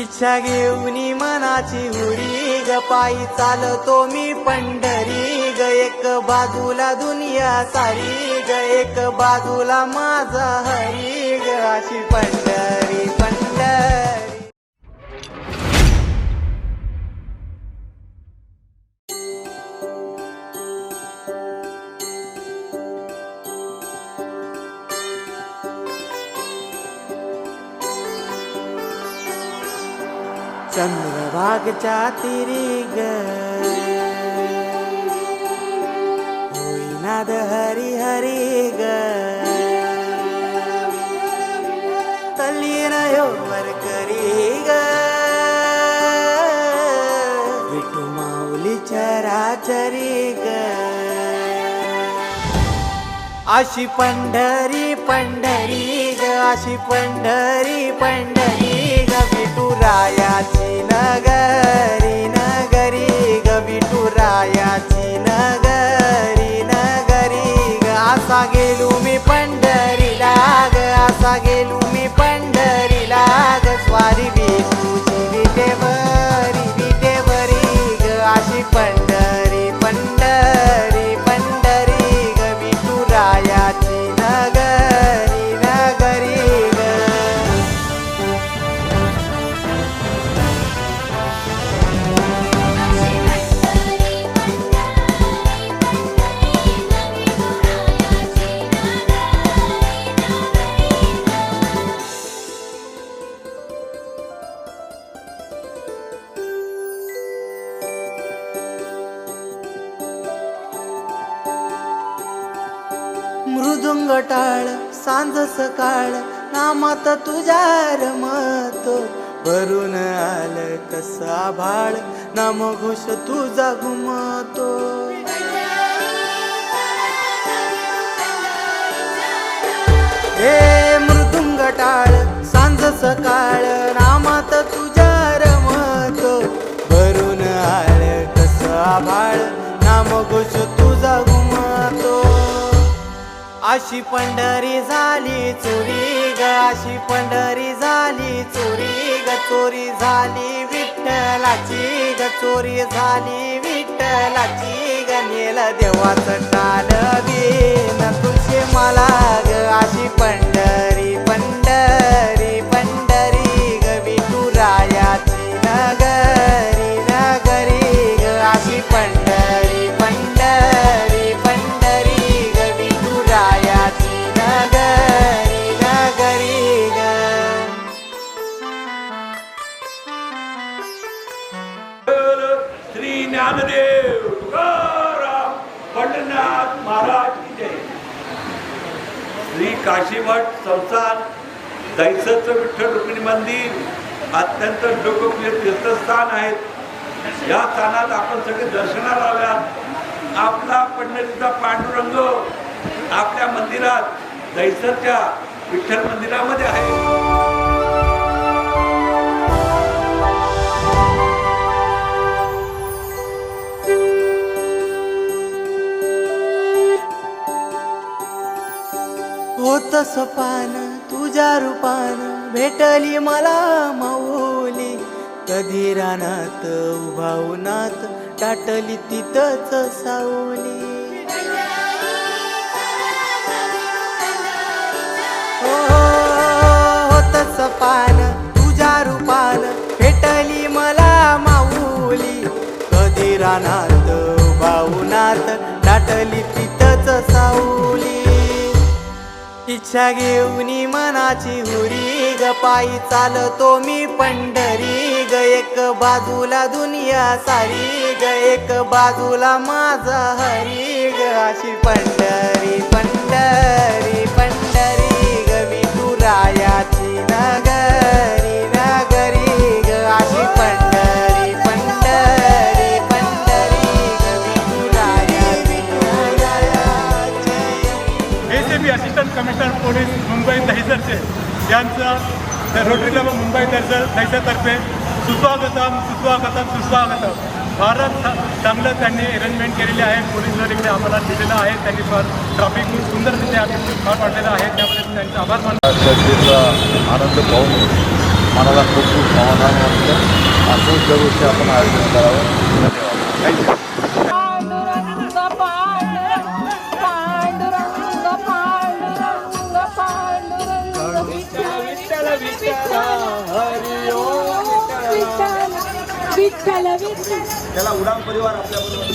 इच्छा घेऊन मनाची हुरी ग पायी चालतो मी पंढरी ग एक बाजूला दुनिया सारी ग एक बाजूला माझा हरी ग अशी पंढरी पंढरी। चंद्रभागच्या तिरी ग होईनाद हरी हरी ग तल्लीन वर करी ग विठू माऊली चराचरी ग अशी पंढरी पंढरी ग अशी पंढरी पंढरी ग विठुरायाची नगरी नगरी ग विठुरायाची नगरी नगरी ग असा गेलो मी पंढरीला ग असा गेलो मी पंढरीला ग स्वारी विठूची विटेवरी ग अशी पंढरी पंढरी पंढरी ग विठुरायाची नगरी नगरी ग। मृदुंग टाळ सांज सकाळ नामात तुझ्या रमतो भरून आलं कसा भाळ नाम घोष तुझा घुमतो। हे मृदुंग टाळ सांज सकाळ नामात तुझ्या रमतो भरून आलं कसा भाळ नाम घोष तुझा घुमतो। अशी पंढरी झाली चोरी ग अशी पंढरी झाली चोरी ग चोरी झाली विठ्ठलाची ग चोरी झाली विठ्ठलाची ग नेल देवाचं टाळवीन तुझे मला ग अशी पंढरी पंढरी पंढरी ग विठुरायाची नगरी नगरी ग अशी पंढरी पंढरी पंढरी ग विठुरायाची नगरी नगरी ग। श्री ज्ञानदेव तुकाराम पंढरीनाथ महाराज की जय। श्री काशीमठ संस्थान दैसचं विठ्ठल रुक्मिणी मंदिर अत्यंत लोकप्रिय तीर्थस्थान आहे। या स्थानात आपण सगळे दर्शनाला आल्यात। आपला पंढरीचा पांडुरंग आपल्या मंदिरात दैसच्या विठ्ठल मंदिरामध्ये आहे। होत सपान तुझ्या रूपान भेटली मला माऊली कधी रानात उभावनात टाटली तिथंच सावली। होत सपान तुझ्या रूपान भेटली मला माऊली कधी रानात उभावनात टाटली तिथंच सावली। इच्छा घेऊन मनाची हुरी ग पायी चालतो मी पंढरी ग एक बाजूला दुनिया सारी ग एक बाजूला माझा हरी ग अशी पंढरी पंढरी पंढरी ग विठुरायाची नगरी नगरी ग अशी पंढरी पंढरी पंढरी ग विठुरायाची नगरी। ACP assistant commissioner police Mumbai दहिसरचे यांचं रोटरी क्लब मुंबई दहिसरतर्फे सुस्वागतम सुस्वागतम सुस्वागतम। फारच चांगलं त्यांनी अरेंजमेंट केलेली आहे। पोलीस दल इकडे आम्हाला दिलेलं आहे। त्यांनी ट्रॅफिक खूप सुंदर तिथे आम्ही फार वाढलेलं आहे त्यामुळे त्यांचे आभार मानतो। आनंद पाहून मनाला खूप खूप समाधान वाटतं. असंच दरवर्षी आपण आयोजन करावं. धन्यवाद. थँक्यू. पांडुरंग पांडुरंग पांडुरंग पांडुरंग पांडुरंग विठ्ठल विठ्ठल हरी ओम विठ्ठल विठ्ठल विठ्ठल. त्याला उडान परिवार आपल्याबरोबर.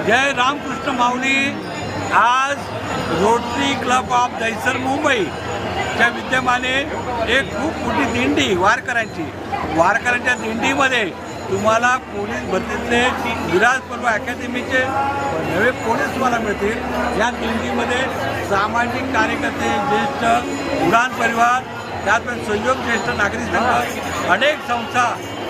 जय रामकृष्ण माऊली. आज रोटरी क्लब ऑफ दहिसर मुंबईच्या विद्यमाने एक खूप मोठी दिंडी वारकऱ्यांच्या दिंडीमध्ये तुम्हाला पोलीस भरतीतले विराज पर्व अकॅदमीचे नवे पोलीस तुम्हाला मिळतील. या दिंडीमध्ये सामाजिक कार्यकर्ते, ज्येष्ठ उडान परिवार, त्याचप्रमाणे सहयोग ज्येष्ठ नागरिक संघ, अनेक संस्था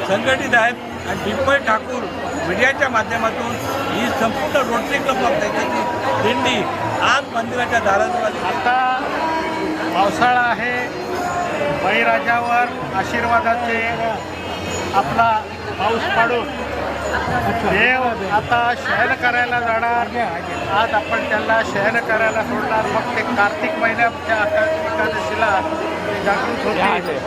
संघटित आहेत आणि डिंपल ठाकूर मीडियाच्या माध्यमातून ही संपूर्ण रोटरी क्लब ऑफ दहिसरची दिंडी आज मंदिराच्या दाराजवळ. आता पावसाळा आहे, बळीराजावर आशीर्वादाचे आपला पाऊस पाडून देव आता शयन करायला जाणार. आज आपण त्याला शयन करायला सोडणार. मग ते कार्तिक महिन्याच्या एकादशीला ते जागृत होते.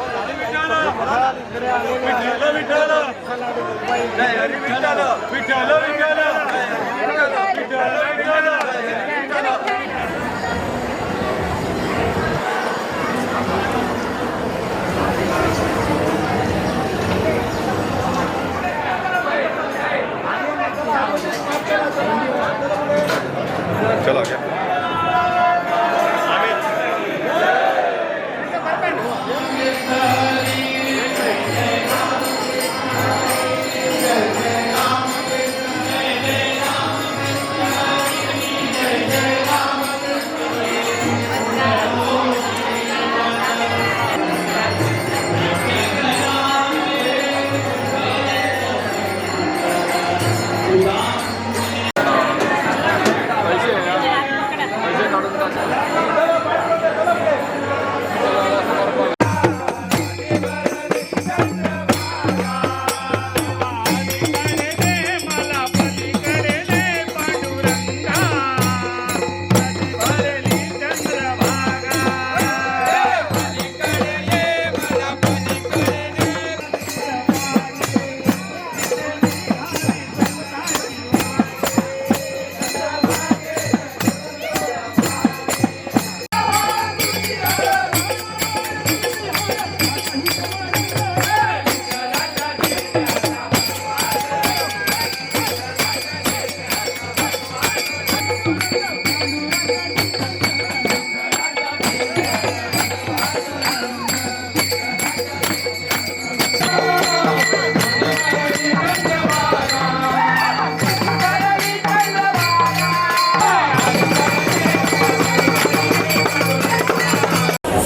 चला गया.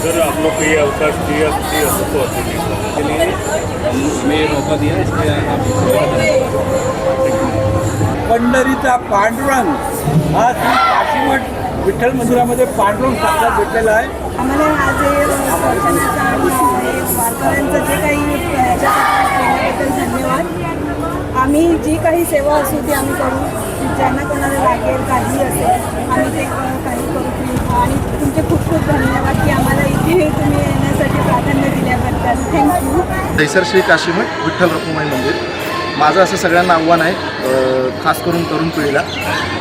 सर आप लोग को ये अवकाश दिया सबको के लिए मैं मौका दिया इसलिए पंढरीचा पांडुरंग हा श्री काशीमठ विठ्ठल मंदिरामध्ये पांडुरंग साक्षात भेटलेला आहे. आम्हाला आज हे दर्शनाचा आणि वारकऱ्यांचं जे काही केल्याबद्दल धन्यवाद. आम्ही जी काही सेवा असू ती आम्ही करू. ज्यांना कोणाला लागेल काही असेल आम्ही ते काही करू. आणि तुमचे खूप खूप धन्यवाद की आम्हाला इथे तुम्ही येण्यासाठी प्राधान्य दिल्याबद्दल. थँक्यू. दहिसर श्री काशीमठ विठ्ठल रखुमाई मंदिर. माझं असं सगळ्यांना आव्हान आहे, खास करून तरुण पिढीला,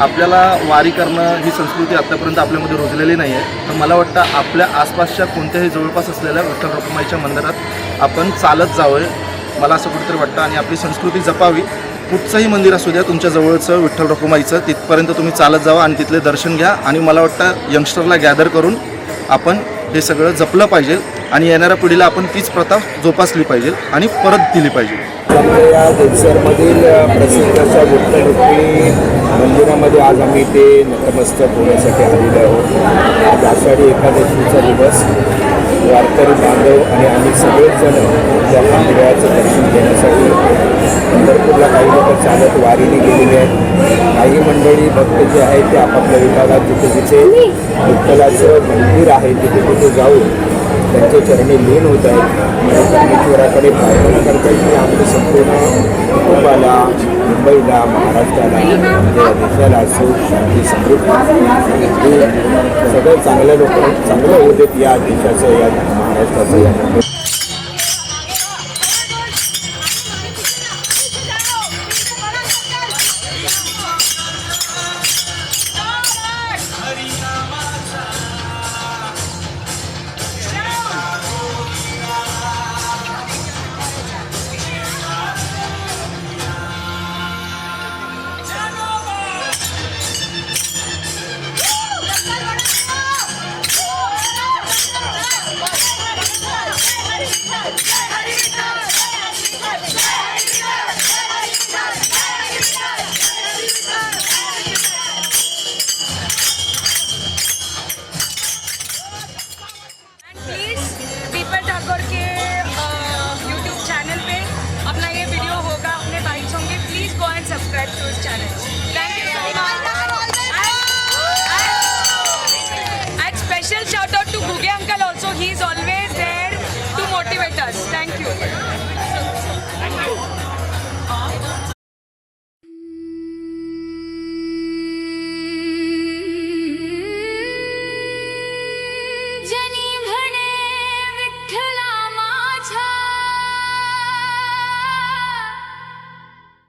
आपल्याला वारी करणं ही संस्कृती आत्तापर्यंत आपल्यामध्ये रुजलेली नाही आहे. तर मला वाटतं आपल्या आसपासच्या कोणत्याही जवळपास असलेल्या विठ्ठल रखुमाईच्या मंदिरात आपण चालत जावं, मला असं कुठेतरी वाटतं. आणि आपली संस्कृती जपावी. कुठचंही मंदिर असू द्या तुमच्या जवळचं विठ्ठल रखुमाईचं, तिथपर्यंत तुम्ही चालत जावा आणि तिथले दर्शन घ्या. आणि मला वाटतं यंगस्टरला गॅदर करून आपण हे सगळं जपलं पाहिजे आणि येणाऱ्या पिढीला आपण तीच प्रथा जोपासली पाहिजे आणि परत दिली पाहिजे. या दहिसरमधील प्रसिद्ध अशा विठ्ठल रुक्मिणी मंदिरामध्ये आज आम्ही ते नतमस्तक होण्यासाठी आलेलो आहोत. आज अशा आषाढी एकादशीचा दिवस वारकरी बांधव आणि आम्ही सगळेच जण त्या पांडुरंगाचं दर्शन घेण्यासाठी पंढरपूरला काही लोक चालत वारीने गेलेले आहेत. काही मंडळी भक्त जे आहेत ते आपापल्या विभागात जिथे जिथे विठ्ठलाचं मंदिर आहे तिथे तिथे जाऊन त्यांच्या चरणी लीन होत आहेत. परमेश्वराकडे प्रार्थना करतात की आमच्या संपूर्ण कुटुंबाला, मुंबईला, महाराष्ट्राला, या देशाला सुख शांती समृद्धी हे सगळं चांगल्या लोक चांगलं होऊ देत या देशाचं, या महाराष्ट्राचं, या मुंबई. प्लीज़ दीपक ठाकुर के यूट्यूब चैनल पे अपना ये वीडियो होगा, अपने बाइट्स होंगे. Please go and subscribe to इस चैनल.